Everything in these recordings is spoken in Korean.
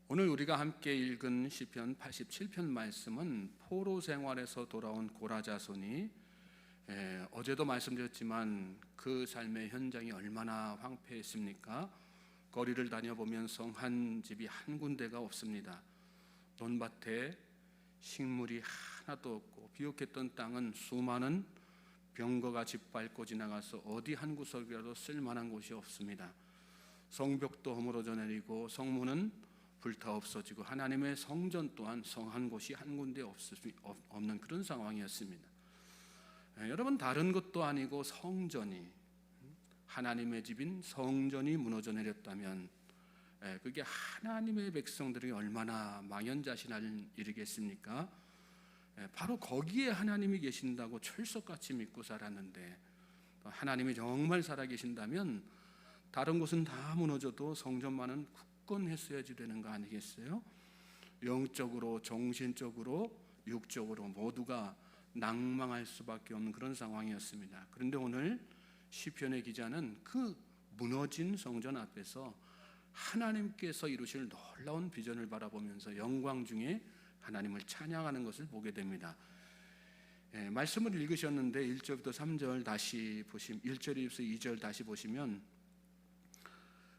오늘 우리가 함께 읽은 시편 87편 말씀은 포로 생활에서 돌아온 고라 자손이 어제도 말씀드렸지만 그 삶의 현장이 얼마나 황폐했습니까? 거리를 다녀보면 성 한 집이 한 군데가 없습니다. 논밭에 식물이 하나도 없고 비옥했던 땅은 수많은 병거가 짓밟고 지나가서 어디 한 구석이라도 쓸만한 곳이 없습니다. 성벽도 허물어져 내리고 성문은 불타 없어지고 하나님의 성전 또한 성 한 곳이 한 군데 없는 그런 상황이었습니다. 여러분, 다른 것도 아니고 성전이, 하나님의 집인 성전이 무너져 내렸다면 그게 하나님의 백성들이 얼마나 망연자실한 일이겠습니까? 바로 거기에 하나님이 계신다고 철석같이 믿고 살았는데, 하나님이 정말 살아계신다면 다른 곳은 다 무너져도 성전만은 굳건했어야지 되는 거 아니겠어요? 영적으로, 정신적으로, 육적으로 모두가 낭망할 수밖에 없는 그런 상황이었습니다. 그런데 오늘 시편의 기자는 그 무너진 성전 앞에서 하나님께서 이루실 놀라운 비전을 바라보면서 영광 중에 하나님을 찬양하는 것을 보게 됩니다. 말씀을 읽으셨는데 1절부터 3절 다시 보시면, 1절에서 2절 다시 보시면,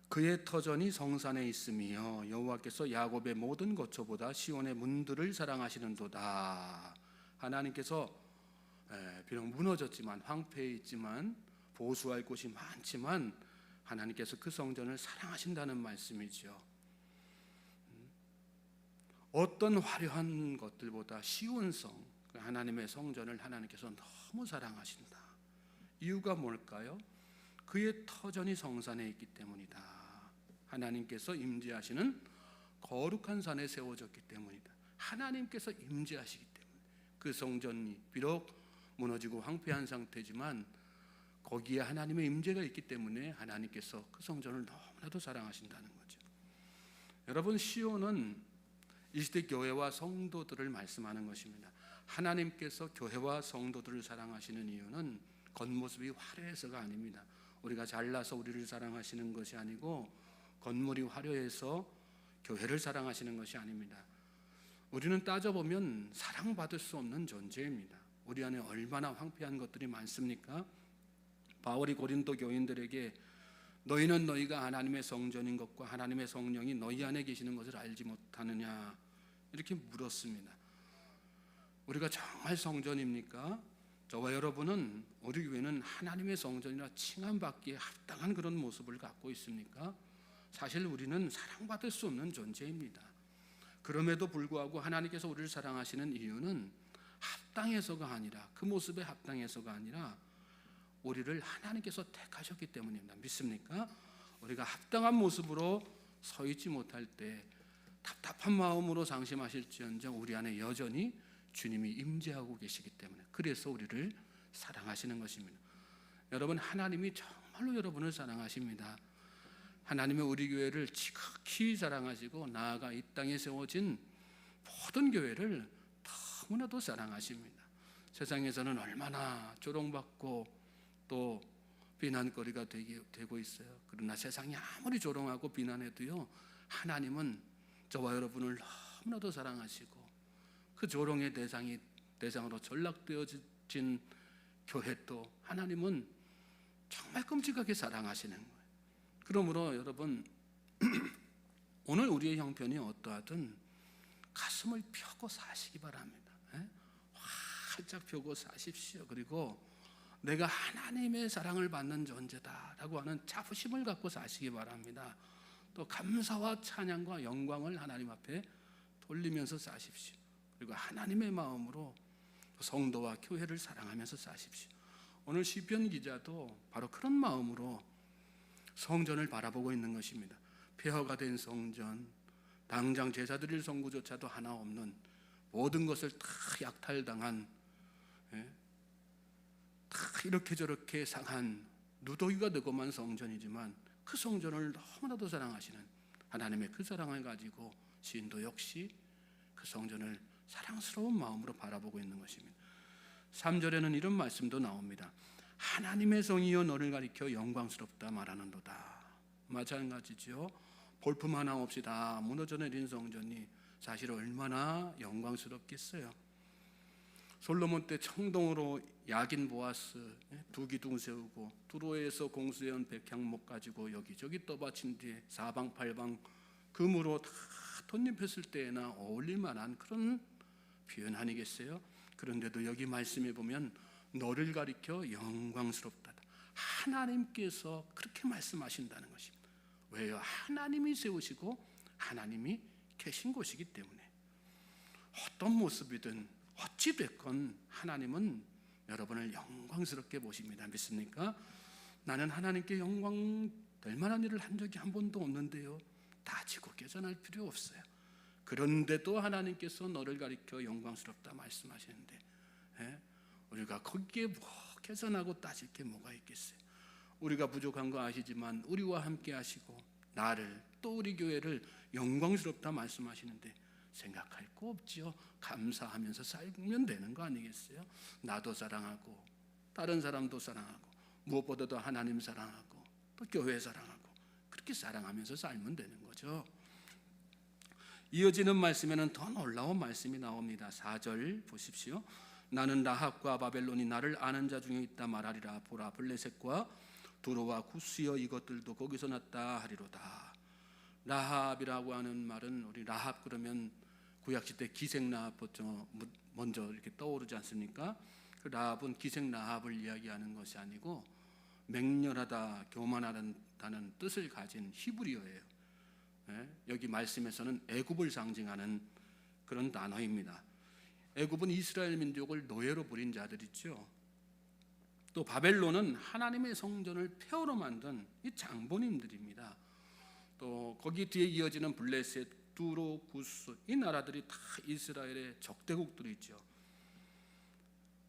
그의 터전이 성산에 있으며 여호와께서 야곱의 모든 거처보다 시온의 문들을 사랑하시는도다. 하나님께서 비록 무너졌지만, 황폐해 있지만, 보수할 곳이 많지만 하나님께서 그 성전을 사랑하신다는 말씀이죠. 어떤 화려한 것들보다 시온 성, 하나님의 성전을 하나님께서 너무 사랑하신다. 이유가 뭘까요? 그의 터전이 성산에 있기 때문이다. 하나님께서 임재하시는 거룩한 산에 세워졌기 때문이다. 하나님께서 임재하시기 때문에 그 성전이 비록 무너지고 황폐한 상태지만 거기에 하나님의 임재가 있기 때문에 하나님께서 그 성전을 너무나도 사랑하신다는 거죠. 여러분, 시온은 이 시대 교회와 성도들을 말씀하는 것입니다. 하나님께서 교회와 성도들을 사랑하시는 이유는 겉모습이 화려해서가 아닙니다. 우리가 잘나서 우리를 사랑하시는 것이 아니고, 건물이 화려해서 교회를 사랑하시는 것이 아닙니다. 우리는 따져보면 사랑받을 수 없는 존재입니다. 우리 안에 얼마나 황폐한 것들이 많습니까? 바울이 고린도 교인들에게 너희는 너희가 하나님의 성전인 것과 하나님의 성령이 너희 안에 계시는 것을 알지 못하느냐, 이렇게 물었습니다. 우리가 정말 성전입니까? 저와 여러분은, 우리 교회는 하나님의 성전이라 칭함받기에 합당한 그런 모습을 갖고 있습니까? 사실 우리는 사랑받을 수 없는 존재입니다. 그럼에도 불구하고 하나님께서 우리를 사랑하시는 이유는 합당해서가 아니라, 그 모습에 합당해서가 아니라 우리를 하나님께서 택하셨기 때문입니다. 믿습니까? 우리가 합당한 모습으로 서 있지 못할 때 답답한 마음으로 상심하실지언정 우리 안에 여전히 주님이 임재하고 계시기 때문에, 그래서 우리를 사랑하시는 것입니다. 여러분, 하나님이 정말로 여러분을 사랑하십니다. 하나님의 우리 교회를 지극히 사랑하시고, 나아가 이 땅에 세워진 모든 교회를 너무나도 사랑하십니다. 세상에서는 얼마나 조롱받고 또 비난거리가 되고 있어요. 그러나 세상이 아무리 조롱하고 비난해도요, 하나님은 저와 여러분을 너무나도 사랑하시고, 그 조롱의 대상으로 전락되어진 교회도 하나님은 정말 끔찍하게 사랑하시는 거예요. 그러므로 여러분, 오늘 우리의 형편이 어떠하든 가슴을 펴고 사시기 바랍니다. 활짝 펴고 사십시오. 그리고 내가 하나님의 사랑을 받는 존재다라고 하는 자부심을 갖고 사시기 바랍니다. 또 감사와 찬양과 영광을 하나님 앞에 돌리면서 사십시오. 그리고 하나님의 마음으로 성도와 교회를 사랑하면서 사십시오. 오늘 시편 기자도 바로 그런 마음으로 성전을 바라보고 있는 것입니다. 폐허가 된 성전, 당장 제사 드릴 성구조차도 하나 없는, 모든 것을 다 약탈당한, 다 이렇게 저렇게 상한 누더기가 되고만 성전이지만, 그 성전을 너무나도 사랑하시는 하나님의 그 사랑을 가지고 시인도 역시 그 성전을 사랑스러운 마음으로 바라보고 있는 것입니다. 3절에는 이런 말씀도 나옵니다. 하나님의 성이여 너를 가리켜 영광스럽다 말하는도다. 마찬가지죠. 볼품 하나 없이 다 무너져 내린 성전이 사실 얼마나 영광스럽겠어요. 솔로몬 때 청동으로 야긴 보아스 두 기둥 세우고 두로에서 공수해온 백향목 가지고 여기저기 떠받친 뒤에 사방팔방 금으로 다 덧입혔을 때에나 어울릴 만한 그런 표현 아니겠어요? 그런데도 여기 말씀해 보면 너를 가리켜 영광스럽다. 하나님께서 그렇게 말씀하신다는 것입니다. 왜요? 하나님이 세우시고 하나님이 계신 곳이기 때문에 어떤 모습이든 어찌 됐건 하나님은 여러분을 영광스럽게 보십니다. 믿습니까? 나는 하나님께 영광 될 만한 일을 한 적이 한 번도 없는데요. 다지고 깨져날 필요 없어요. 그런데도 하나님께서 너를 가리켜 영광스럽다 말씀하시는데 우리가 거기에 뭐 개선하고 따질 게 뭐가 있겠어요? 우리가 부족한 거 아시지만 우리와 함께 하시고 나를 또 우리 교회를 영광스럽다 말씀하시는데 생각할 거 없지요. 감사하면서 살면 되는 거 아니겠어요? 나도 사랑하고 다른 사람도 사랑하고 무엇보다도 하나님 사랑하고 또 교회 사랑하고 그렇게 사랑하면서 살면 되는 거죠. 이어지는 말씀에는 더 놀라운 말씀이 나옵니다. 4절 보십시오. 나는 라합과 바벨론이 나를 아는 자 중에 있다 말하리라. 보라 블레셋과 두로와 구스여 이것들도 거기서 났다 하리로다. 라합이라고 하는 말은 우리 라합 그러면 구약시대 기생 라합부터 먼저 이렇게 떠오르지 않습니까? 그 라합은 기생 라합을 이야기하는 것이 아니고 맹렬하다, 교만하다는 뜻을 가진 히브리어예요. 여기 말씀에서는 애굽을 상징하는 그런 단어입니다. 애굽은 이스라엘 민족을 노예로 부린 자들이죠. 또 바벨론은 하나님의 성전을 폐허로 만든 이 장본인들입니다. 또 거기 뒤에 이어지는 블레셋, 두로, 구스 이 나라들이 다 이스라엘의 적대국들이죠.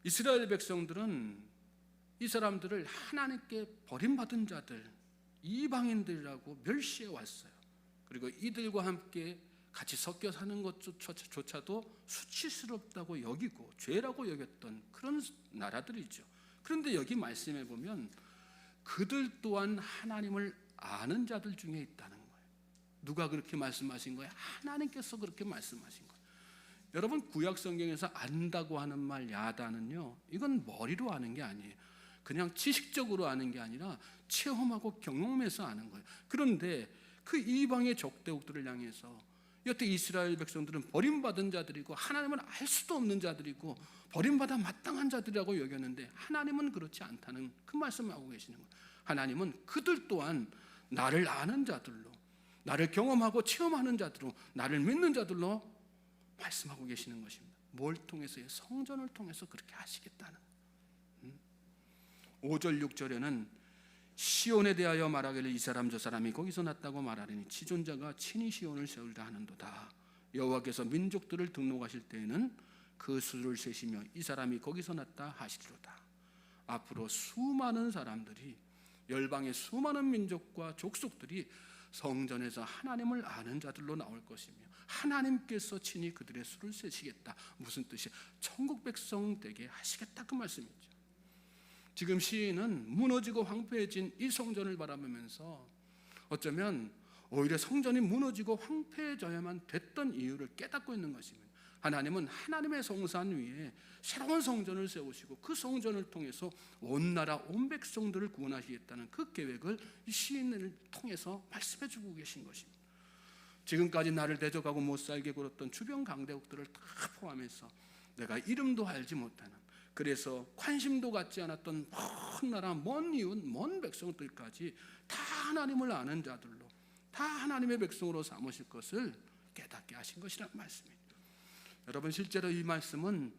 이스라엘 백성들은 이 사람들을 하나님께 버림받은 자들, 이방인들이라고 멸시해 왔어요. 그리고 이들과 함께 같이 섞여 사는 것조차도 수치스럽다고 여기고 죄라고 여겼던 그런 나라들이죠. 그런데 여기 말씀해 보면 그들 또한 하나님을 아는 자들 중에 있다는 거예요. 누가 그렇게 말씀하신 거예요? 하나님께서 그렇게 말씀하신 거예요. 여러분 구약 성경에서 안다고 하는 말 야다는요, 이건 머리로 아는 게 아니에요. 그냥 지식적으로 아는 게 아니라 체험하고 경험해서 아는 거예요. 그런데 그 이방의 적대국들을 향해서 여태 이스라엘 백성들은 버림받은 자들이고 하나님을 알 수도 없는 자들이고 버림받아 마땅한 자들이라고 여겼는데 하나님은 그렇지 않다는 그 말씀을 하고 계시는 거예요. 하나님은 그들 또한 나를 아는 자들로, 나를 경험하고 체험하는 자들로, 나를 믿는 자들로 말씀하고 계시는 것입니다. 뭘 통해서요? 성전을 통해서 그렇게 하시겠다는 5절 6절에는 시온에 대하여 말하기를 이 사람 저 사람이 거기서 났다고 말하리니 지존자가 친히 시온을 세우리라 하는도다. 여호와께서 민족들을 등록하실 때에는 그 수를 세시며 이 사람이 거기서 났다 하시리로다. 앞으로 수많은 사람들이, 열방의 수많은 민족과 족속들이 성전에서 하나님을 아는 자들로 나올 것이며 하나님께서 친히 그들의 수를 세시겠다. 무슨 뜻이에요? 천국 백성 되게 하시겠다 그 말씀이죠. 지금 시인은 무너지고 황폐해진 이 성전을 바라보면서 어쩌면 오히려 성전이 무너지고 황폐해져야만 됐던 이유를 깨닫고 있는 것입니다. 하나님은 하나님의 성산 위에 새로운 성전을 세우시고 그 성전을 통해서 온 나라 온 백성들을 구원하시겠다는 그 계획을 이 시인을 통해서 말씀해 주고 계신 것입니다. 지금까지 나를 대적하고 못 살게 굴었던 주변 강대국들을 다 포함해서 내가 이름도 알지 못하는, 그래서 관심도 갖지 않았던 먼 나라, 먼 이웃, 먼 백성들까지 다 하나님을 아는 자들로, 다 하나님의 백성으로 삼으실 것을 깨닫게 하신 것이란 말씀입니다. 여러분 실제로 이 말씀은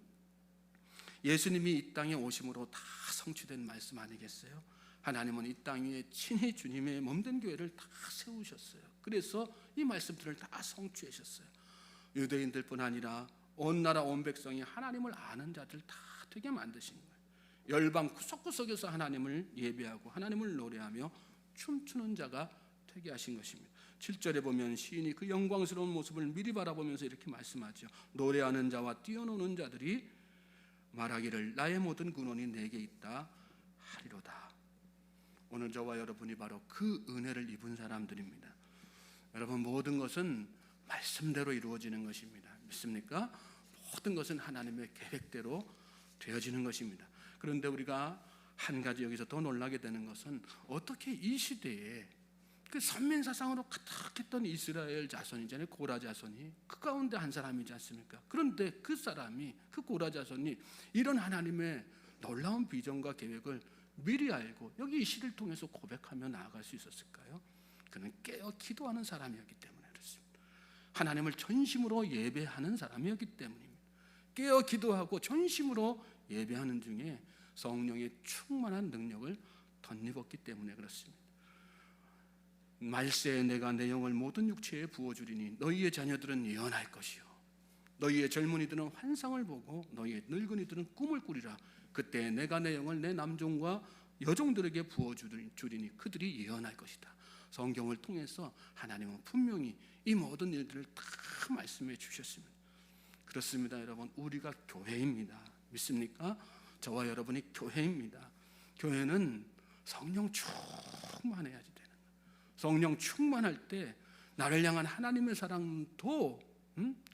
예수님이 이 땅에 오심으로 다 성취된 말씀 아니겠어요? 하나님은 이 땅 위에 친히 주님의 몸된 교회를 다 세우셨어요. 그래서 이 말씀들을 다 성취하셨어요. 유대인들뿐 아니라 온 나라 온 백성이 하나님을 아는 자들 다 되게 만드신 거예요. 열방 구석구석에서 하나님을 예배하고 하나님을 노래하며 춤추는 자가 되게 하신 것입니다. 7절에 보면 시인이 그 영광스러운 모습을 미리 바라보면서 이렇게 말씀하죠. 노래하는 자와 뛰어노는 자들이 말하기를 나의 모든 근원이 내게 있다 하리로다. 오늘 저와 여러분이 바로 그 은혜를 입은 사람들입니다. 여러분, 모든 것은 말씀대로 이루어지는 것입니다. 믿습니까? 모든 것은 하나님의 계획대로 되어지는 것입니다. 그런데 우리가 한 가지 여기서 더 놀라게 되는 것은 어떻게 이 시대에 그 선민 사상으로 가득했던 이스라엘 자손이잖아요. 고라 자손이 그 가운데 한 사람이지 않습니까? 그런데 그 사람이, 그 고라 자손이 이런 하나님의 놀라운 비전과 계획을 미리 알고 여기 이 시를 통해서 고백하며 나아갈 수 있었을까요? 그는 깨어 기도하는 사람이었기 때문에 그렇습니다. 하나님을 전심으로 예배하는 사람이었기 때문입니다. 깨어 기도하고 전심으로 예배하는 중에 성령의 충만한 능력을 덧입었기 때문에 그렇습니다. 말세에 내가 내 영을 모든 육체에 부어주리니 너희의 자녀들은 예언할 것이요 너희의 젊은이들은 환상을 보고 너희의 늙은이들은 꿈을 꾸리라. 그때 내가 내 영을 내 남종과 여종들에게 부어주리니 그들이 예언할 것이다. 성경을 통해서 하나님은 분명히 이 모든 일들을 다 말씀해 주셨습니다. 그렇습니다. 여러분, 우리가 교회입니다. 믿습니까? 저와 여러분이 교회입니다. 교회는 성령 충만해야지 되는 거예요. 성령 충만할 때 나를 향한 하나님의 사랑도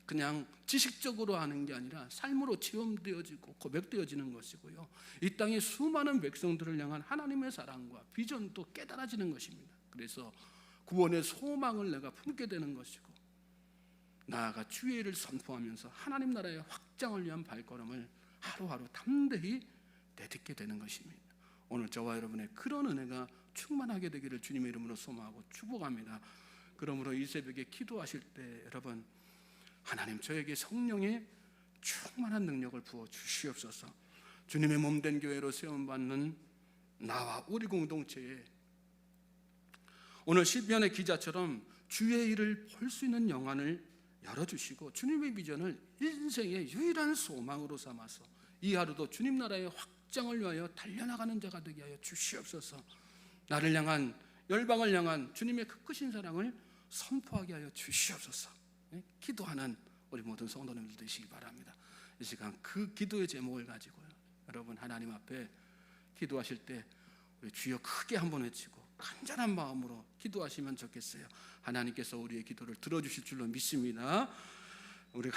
그냥 지식적으로 하는 게 아니라 삶으로 체험되어지고 고백되어지는 것이고요. 이 땅의 수많은 백성들을 향한 하나님의 사랑과 비전도 깨달아지는 것입니다. 그래서 구원의 소망을 내가 품게 되는 것이고 나아가 주의 일을 선포하면서 하나님 나라의 확장을 위한 발걸음을 하루하루 담대히 내딛게 되는 것입니다. 오늘 저와 여러분의 그런 은혜가 충만하게 되기를 주님의 이름으로 소망하고 축복합니다. 그러므로 이 새벽에 기도하실 때 여러분, 하나님 저에게 성령의 충만한 능력을 부어 주시옵소서. 주님의 몸된 교회로 세움받는 나와 우리 공동체에 오늘 시편의 기자처럼 주의 일을 볼 수 있는 영안을 열어주시고 주님의 비전을 인생의 유일한 소망으로 삼아서 이 하루도 주님 나라의 확장을 위하여 달려나가는 자가 되게 하여 주시옵소서. 나를 향한, 열방을 향한 주님의 그 크신 사랑을 선포하게 하여 주시옵소서. 기도하는 우리 모든 성도님들 되시기 바랍니다. 이 시간 그 기도의 제목을 가지고요, 여러분 하나님 앞에 기도하실 때 우리 주여 크게 한번 외치고 간절한 마음으로 기도하시면 좋겠어요. 하나님께서 우리의 기도를 들어주실 줄로 믿습니다.